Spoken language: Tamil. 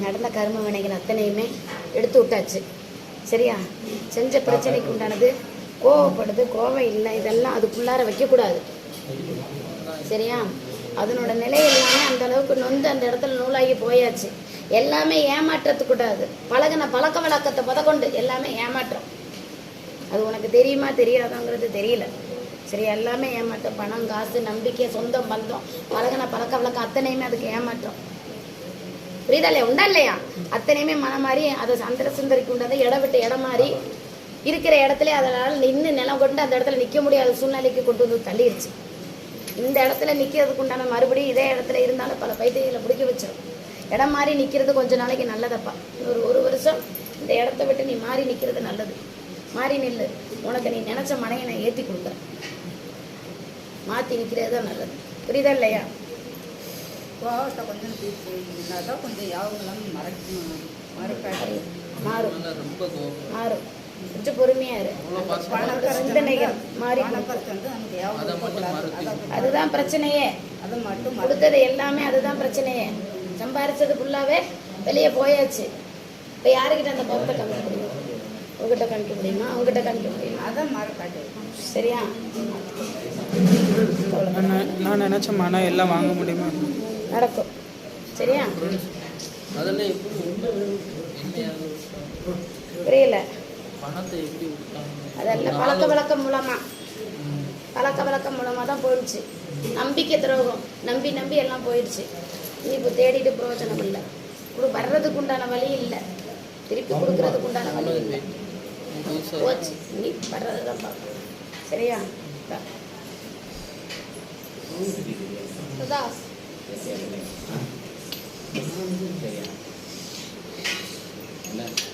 நடந்த கர்ம வினைகள் அத்தனையுமே எடுத்து விட்டாச்சு. சரியா? செஞ்ச பிரச்சனைக்கு உண்டானது கோவப்படுது, கோவம் இல்லை, இதெல்லாம் அதுக்குள்ளார வைக்கக்கூடாது. சரியா? அதனோட நிலை எல்லாமே அந்த அளவுக்கு நொந்து அந்த இடத்துல நூலாகி போயாச்சு. எல்லாமே ஏமாற்றத்துக்கூடாது. பழகின பழக்க வழக்கத்தை முதற்கொண்டு எல்லாமே ஏமாற்றம். அது உனக்கு தெரியுமா தெரியாதாங்கிறது தெரியல. சரி, எல்லாமே ஏமாற்றம். பணம், காசு, நம்பிக்கை, சொந்தம், பந்தம், பழகின பழக்க வழக்கம் அத்தனையுமே அதுக்கு ஏமாற்றம். புரியுதா இல்லையா? உண்டா இல்லையா? அத்தனையுமே மனம் மாறி அதை அந்த சுந்தரிக்கு உண்டாத இடம் விட்டு இடம் மாறி இருக்கிற இடத்துல அதனால் நின்று நிலம் கொண்டு அந்த இடத்துல நிற்க முடியாத சூழ்நிலைக்கு கொண்டு வந்து தள்ளிடுச்சு. இந்த இடத்துல நிற்கிறதுக்கு உண்டான மறுபடியும் இதே இடத்துல இருந்தாலும் பல பைத்தியங்களை பிடிக்க வச்சிடும். இடம் மாறி நிற்கிறது கொஞ்ச நாளைக்கு நல்லதப்பா. ஒரு வருஷம் இந்த இடத்த விட்டு நீ மாறி நிற்கிறது நல்லது. மாறி நில்லு. உனக்கு நீ நினச்ச மனையை நான் ஏற்றி கொடுக்குறேன். மாற்றி நிற்கிறது தான் நல்லது. புரியுதா இல்லையா? கோவத்தை கொஞ்சம் தீர்த்து கொஞ்சம் யாவங்களும் மாறும் மாறும். கொஞ்சம் பொறுமையா இரு. சிந்தனைகள் மாறி அதுதான் பிரச்சனையே. கொடுத்தது எல்லாமே அதுதான் பிரச்சனையே. சம்பாரிச்சது ஃபுல்லாவே வெளியே போயாச்சு. இப்போ யாருக்கிட்ட அந்த கோபத்தை காமிக்க முடியும்? உங்ககிட்ட காமிக்க முடியுமா? உங்ககிட்ட காமிக்க முடியுமா? அதான் மாறக்காட்டு. சரியா? நான் நினைச்ச மனம் எல்லாம் வாங்க முடியுமா? நடக்கும். சரியா? புரியல? அதெல்லாம் பழக்க வழக்கம் மூலமாக தான் போயிடுச்சு. நம்பிக்கை துரோகம். நம்பி நம்பி எல்லாம் போயிடுச்சு. நீ இப்போ தேடிட்டு பிரயோஜனம் இல்லை. வர்றதுக்கு உண்டான வழி இல்லை. திருப்பி கொடுக்கறதுக்கு உண்டான வழி இல்லை. போச்சு. நீ வர்றது தான் பார்க்கணும். சரியா? சரியா?